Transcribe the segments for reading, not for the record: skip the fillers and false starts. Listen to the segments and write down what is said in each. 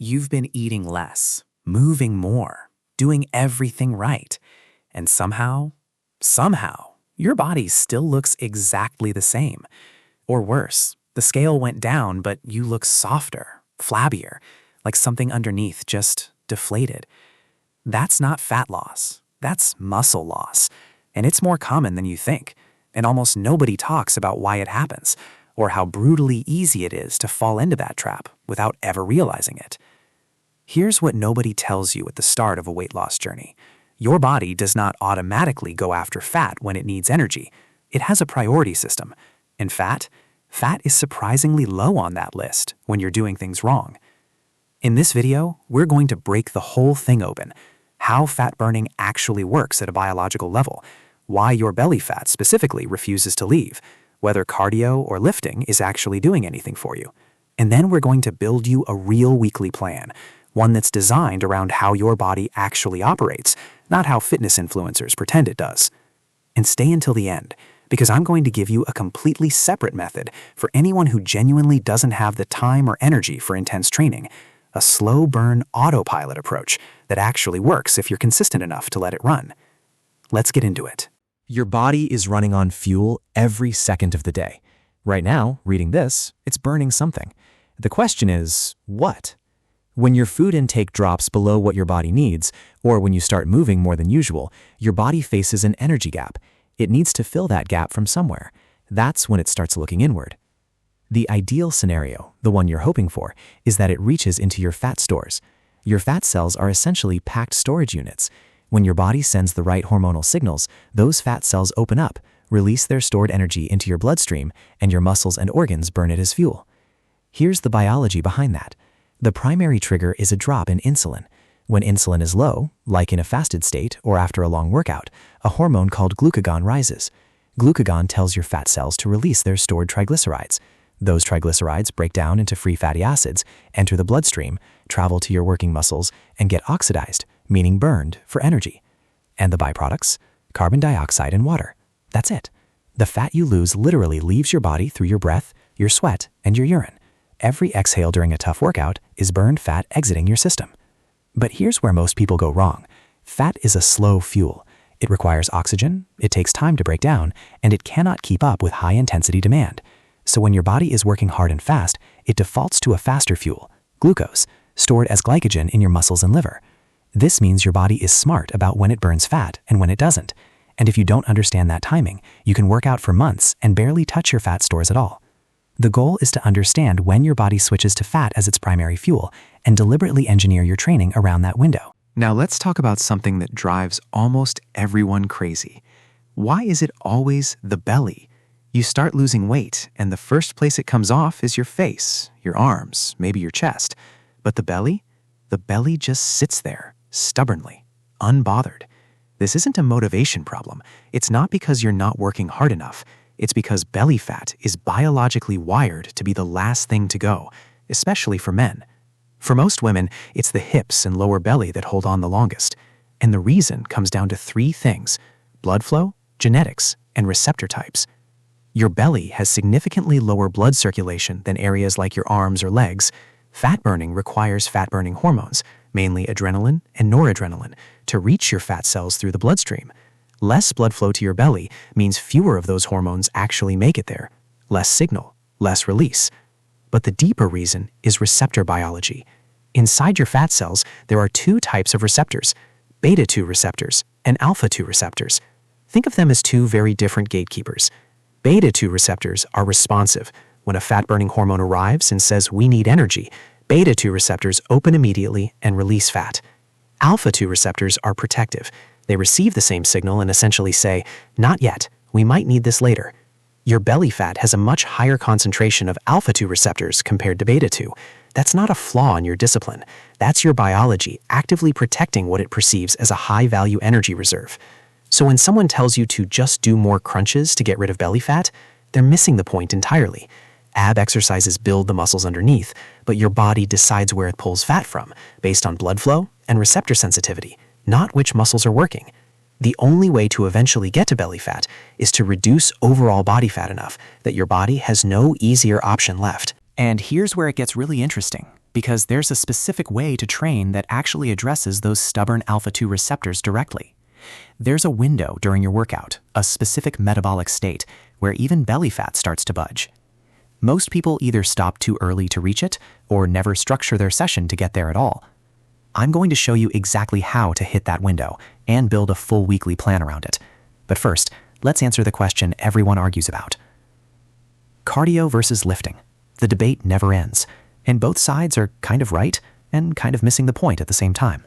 You've been eating less, moving more, doing everything right, and somehow, your body still looks exactly the same. Or worse, the scale went down, but you look softer, flabbier, like something underneath just deflated. That's not fat loss, that's muscle loss, and it's more common than you think, and almost nobody talks about why it happens, or how brutally easy it is to fall into that trap without ever realizing it. Here's what nobody tells you at the start of a weight loss journey. Your body does not automatically go after fat when it needs energy. It has a priority system. In fact, fat is surprisingly low on that list when you're doing things wrong. In this video, we're going to break the whole thing open, how fat burning actually works at a biological level, why your belly fat specifically refuses to leave, whether cardio or lifting is actually doing anything for you. And then we're going to build you a real weekly plan, one that's designed around how your body actually operates, not how fitness influencers pretend it does. And stay until the end, because I'm going to give you a completely separate method for anyone who genuinely doesn't have the time or energy for intense training, a slow burn autopilot approach that actually works if you're consistent enough to let it run. Let's get into it. Your body is running on fuel every second of the day. Right now, reading this, it's burning something. The question is, what? When your food intake drops below what your body needs, or when you start moving more than usual, your body faces an energy gap. It needs to fill that gap from somewhere. That's when it starts looking inward. The ideal scenario, the one you're hoping for, is that it reaches into your fat stores. Your fat cells are essentially packed storage units. When your body sends the right hormonal signals, those fat cells open up, release their stored energy into your bloodstream, and your muscles and organs burn it as fuel. Here's the biology behind that. The primary trigger is a drop in insulin. When insulin is low, like in a fasted state or after a long workout, a hormone called glucagon rises. Glucagon tells your fat cells to release their stored triglycerides. Those triglycerides break down into free fatty acids, enter the bloodstream, travel to your working muscles, and get oxidized, meaning burned, for energy. And the byproducts? Carbon dioxide and water. That's it. The fat you lose literally leaves your body through your breath, your sweat, and your urine. Every exhale during a tough workout is burned fat exiting your system. But here's where most people go wrong. Fat is a slow fuel. It requires oxygen, it takes time to break down, and it cannot keep up with high-intensity demand. So when your body is working hard and fast, it defaults to a faster fuel, glucose, stored as glycogen in your muscles and liver. This means your body is smart about when it burns fat and when it doesn't. And if you don't understand that timing, you can work out for months and barely touch your fat stores at all. The goal is to understand when your body switches to fat as its primary fuel and deliberately engineer your training around that window. Now let's talk about something that drives almost everyone crazy. Why is it always the belly? You start losing weight, and the first place it comes off is your face, your arms, maybe your chest. But the belly? The belly just sits there, stubbornly, unbothered. This isn't a motivation problem. It's not because you're not working hard enough. It's because belly fat is biologically wired to be the last thing to go, especially for men. For most women, it's the hips and lower belly that hold on the longest. And the reason comes down to three things: blood flow, genetics, and receptor types. Your belly has significantly lower blood circulation than areas like your arms or legs. Fat burning requires fat-burning hormones, mainly adrenaline and noradrenaline, to reach your fat cells through the bloodstream. Less blood flow to your belly means fewer of those hormones actually make it there. Less signal, less release. But the deeper reason is receptor biology. Inside your fat cells, there are two types of receptors: beta-2 receptors and alpha-2 receptors. Think of them as two very different gatekeepers. Beta-2 receptors are responsive. When a fat-burning hormone arrives and says, "We need energy," beta-2 receptors open immediately and release fat. Alpha-2 receptors are protective. They receive the same signal and essentially say, "Not yet, we might need this later." Your belly fat has a much higher concentration of alpha-2 receptors compared to beta-2. That's not a flaw in your discipline. That's your biology actively protecting what it perceives as a high-value energy reserve. So when someone tells you to just do more crunches to get rid of belly fat, they're missing the point entirely. Ab exercises build the muscles underneath, but your body decides where it pulls fat from, based on blood flow and receptor sensitivity, not which muscles are working. The only way to eventually get to belly fat is to reduce overall body fat enough that your body has no easier option left. And here's where it gets really interesting. because there's a specific way to train that actually addresses those stubborn alpha-2 receptors directly. There's a window during your workout, a specific metabolic state, where even belly fat starts to budge. Most people either stop too early to reach it or never structure their session to get there at all. I'm going to show you exactly how to hit that window and build a full weekly plan around it. But first, let's answer the question everyone argues about. Cardio versus lifting. The debate never ends, and both sides are kind of right and kind of missing the point at the same time.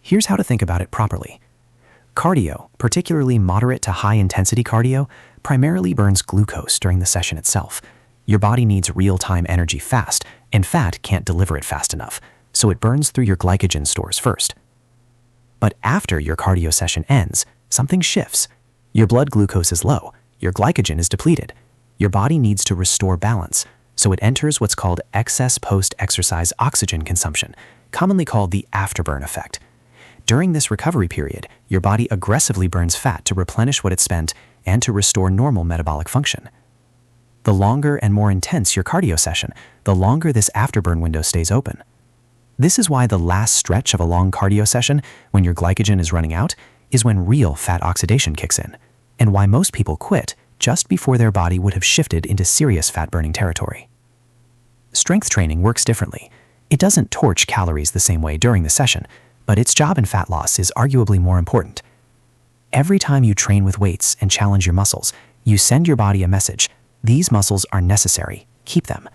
Here's how to think about it properly. Cardio, particularly moderate to high-intensity cardio, primarily burns glucose during the session itself. Your body needs real-time energy fast, and fat can't deliver it fast enough, so it burns through your glycogen stores first. But after your cardio session ends, something shifts. Your blood glucose is low, your glycogen is depleted. Your body needs to restore balance, so it enters what's called excess post-exercise oxygen consumption, commonly called the afterburn effect. During this recovery period, your body aggressively burns fat to replenish what it spent and to restore normal metabolic function. The longer and more intense your cardio session, the longer this afterburn window stays open. This is why the last stretch of a long cardio session, when your glycogen is running out, is when real fat oxidation kicks in, and why most people quit just before their body would have shifted into serious fat-burning territory. Strength training works differently. It doesn't torch calories the same way during the session, but its job in fat loss is arguably more important. Every time you train with weights and challenge your muscles, you send your body a message. These muscles are necessary. Keep them.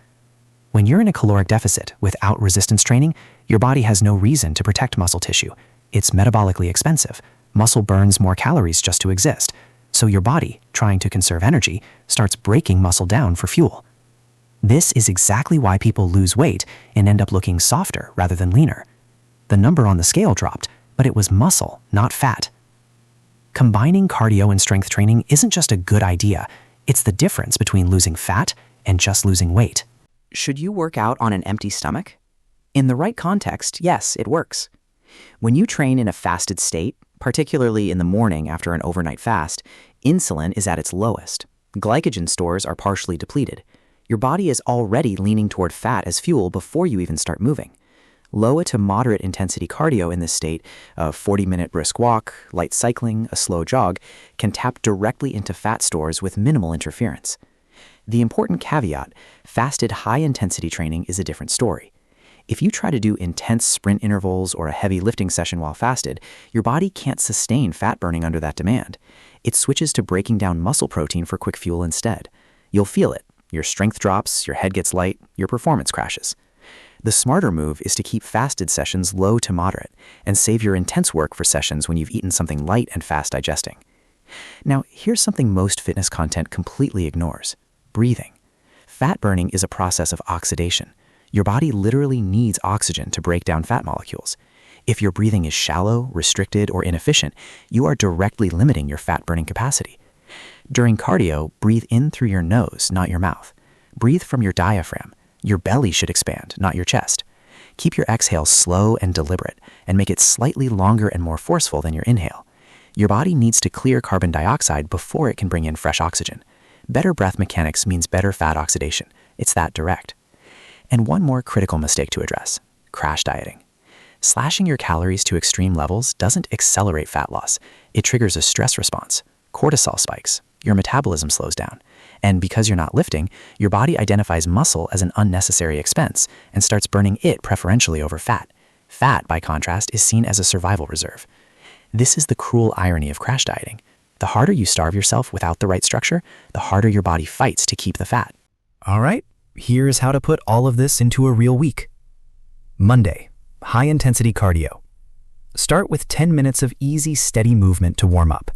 When you're in a caloric deficit without resistance training, your body has no reason to protect muscle tissue. It's metabolically expensive. Muscle burns more calories just to exist. So your body, trying to conserve energy, starts breaking muscle down for fuel. This is exactly why people lose weight and end up looking softer rather than leaner. The number on the scale dropped, but it was muscle, not fat. Combining cardio and strength training isn't just a good idea. It's the difference between losing fat and just losing weight. Should you work out on an empty stomach? In the right context, yes, it works. When you train in a fasted state, particularly in the morning after an overnight fast, insulin is at its lowest. Glycogen stores are partially depleted. Your body is already leaning toward fat as fuel before you even start moving. Low to moderate intensity cardio in this state, a 40-minute brisk walk, light cycling, a slow jog, can tap directly into fat stores with minimal interference. The important caveat, fasted high-intensity training is a different story. If you try to do intense sprint intervals or a heavy lifting session while fasted, your body can't sustain fat burning under that demand. It switches to breaking down muscle protein for quick fuel instead. You'll feel it. Your strength drops, your head gets light, your performance crashes. The smarter move is to keep fasted sessions low to moderate and save your intense work for sessions when you've eaten something light and fast digesting. Now, here's something most fitness content completely ignores: breathing. Fat burning is a process of oxidation. Your body literally needs oxygen to break down fat molecules. If your breathing is shallow, restricted, or inefficient, you are directly limiting your fat-burning capacity. During cardio, breathe in through your nose, not your mouth. Breathe from your diaphragm. Your belly should expand, not your chest. Keep your exhale slow and deliberate, and make it slightly longer and more forceful than your inhale. Your body needs to clear carbon dioxide before it can bring in fresh oxygen. Better breath mechanics means better fat oxidation. It's that direct. And one more critical mistake to address: crash dieting. Slashing your calories to extreme levels doesn't accelerate fat loss. It triggers a stress response. Cortisol spikes. Your metabolism slows down. And because you're not lifting, your body identifies muscle as an unnecessary expense and starts burning it preferentially over fat. Fat, by contrast, is seen as a survival reserve. This is the cruel irony of crash dieting. The harder you starve yourself without the right structure, the harder your body fights to keep the fat. All right, here's how to put all of this into a real week. Monday, high-intensity cardio. Start with 10 minutes of easy, steady movement to warm up.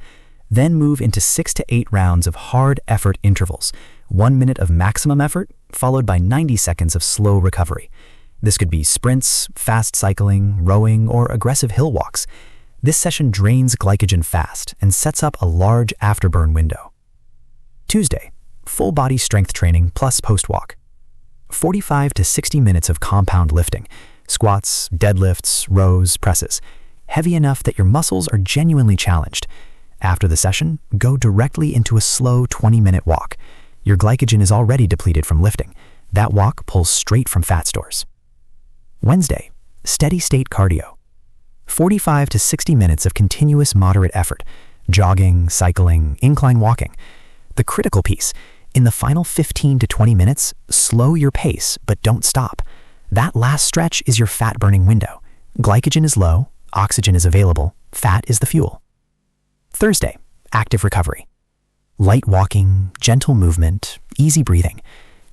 Then move into 6 to 8 rounds of hard effort intervals, 1 minute of maximum effort, followed by 90 seconds of slow recovery. This could be sprints, fast cycling, rowing, or aggressive hill walks. This session drains glycogen fast and sets up a large afterburn window. Tuesday, full body strength training plus post-walk. 45 to 60 minutes of compound lifting, squats, deadlifts, rows, presses, heavy enough that your muscles are genuinely challenged. After the session, go directly into a slow 20-minute walk. Your glycogen is already depleted from lifting. That walk pulls straight from fat stores. Wednesday, steady state cardio. 45 to 60 minutes of continuous moderate effort, jogging, cycling, incline walking. The critical piece, in the final 15 to 20 minutes, slow your pace, but don't stop. That last stretch is your fat-burning window. Glycogen is low, oxygen is available, fat is the fuel. Thursday, active recovery. Light walking, gentle movement, easy breathing.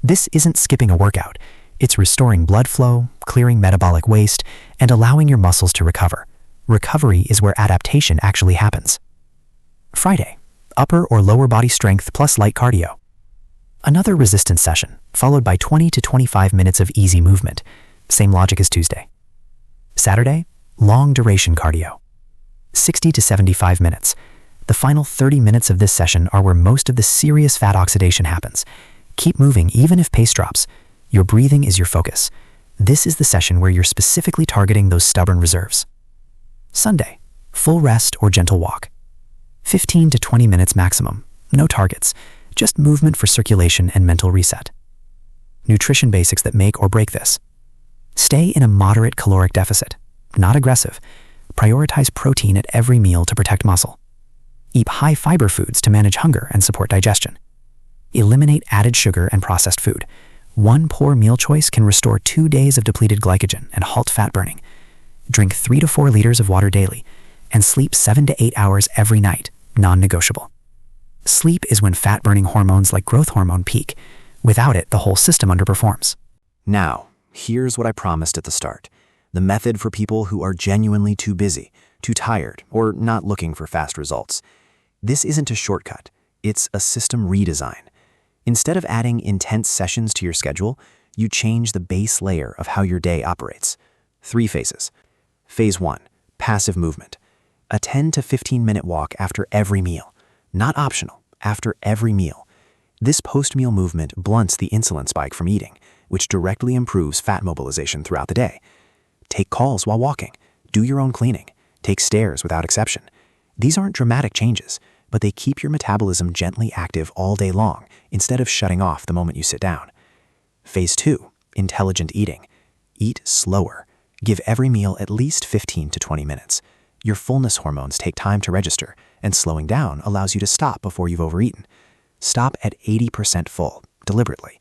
This isn't skipping a workout. It's restoring blood flow, clearing metabolic waste, and allowing your muscles to recover. Recovery is where adaptation actually happens. Friday, upper or lower body strength plus light cardio. Another resistance session, followed by 20 to 25 minutes of easy movement. Same logic as Tuesday. Saturday, long duration cardio. 60 to 75 minutes. The final 30 minutes of this session are where most of the serious fat oxidation happens. Keep moving even if pace drops. Your breathing is your focus. This is the session where you're specifically targeting those stubborn reserves. Sunday, full rest or gentle walk. 15 to 20 minutes maximum. No targets, just movement for circulation and mental reset. Nutrition basics that make or break this. Stay in a moderate caloric deficit, not aggressive. Prioritize protein at every meal to protect muscle. Eat high fiber foods to manage hunger and support digestion. Eliminate added sugar and processed food. One poor meal choice can restore 2 days of depleted glycogen and halt fat burning. Drink 3 to 4 liters of water daily, and sleep 7 to 8 hours every night, non-negotiable. Sleep is when fat-burning hormones like growth hormone peak. Without it, the whole system underperforms. Now, here's what I promised at the start. The method for people who are genuinely too busy, too tired, or not looking for fast results. This isn't a shortcut. It's a system redesign. Instead of adding intense sessions to your schedule, you change the base layer of how your day operates. 3 phases. Phase 1, passive movement. A 10 to 15-minute walk after every meal. Not optional, after every meal. This post-meal movement blunts the insulin spike from eating, which directly improves fat mobilization throughout the day. Take calls while walking. Do your own cleaning. Take stairs without exception. These aren't dramatic changes, but they keep your metabolism gently active all day long instead of shutting off the moment you sit down. Phase 2, intelligent eating. Eat slower. Give every meal at least 15 to 20 minutes. Your fullness hormones take time to register, and slowing down allows you to stop before you've overeaten. Stop at 80% full, deliberately.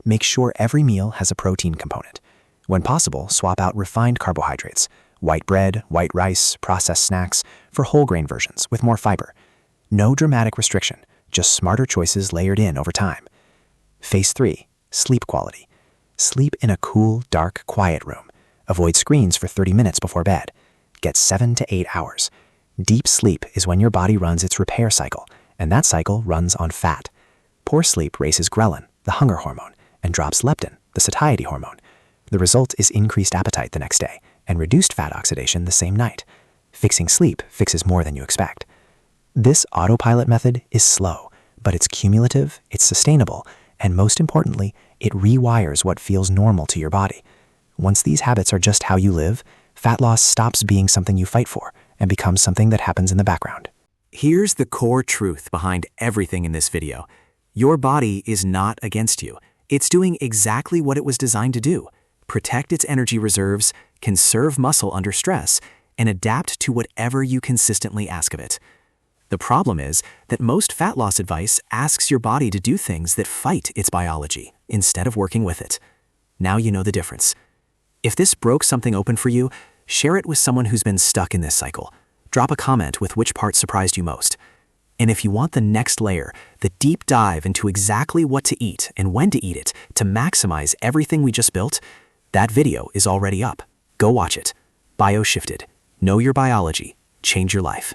Make sure every meal has a protein component. When possible, swap out refined carbohydrates, white bread, white rice, processed snacks, for whole grain versions with more fiber. No dramatic restriction, just smarter choices layered in over time. Phase 3, sleep quality. Sleep in a cool, dark, quiet room. Avoid screens for 30 minutes before bed. Get 7 to 8 hours. Deep sleep is when your body runs its repair cycle, and that cycle runs on fat. Poor sleep raises ghrelin, the hunger hormone, and drops leptin, the satiety hormone. The result is increased appetite the next day and reduced fat oxidation the same night. Fixing sleep fixes more than you expect. This autopilot method is slow, but it's cumulative, it's sustainable, and most importantly, it rewires what feels normal to your body. Once these habits are just how you live, fat loss stops being something you fight for and becomes something that happens in the background. Here's the core truth behind everything in this video. Your body is not against you. It's doing exactly what it was designed to do. Protect its energy reserves, conserve muscle under stress, and adapt to whatever you consistently ask of it. The problem is that most fat loss advice asks your body to do things that fight its biology instead of working with it. Now you know the difference. If this broke something open for you, share it with someone who's been stuck in this cycle. Drop a comment with which part surprised you most. And if you want the next layer, the deep dive into exactly what to eat and when to eat it to maximize everything we just built, that video is already up. Go watch it. BioShifted. Know your biology. Change your life.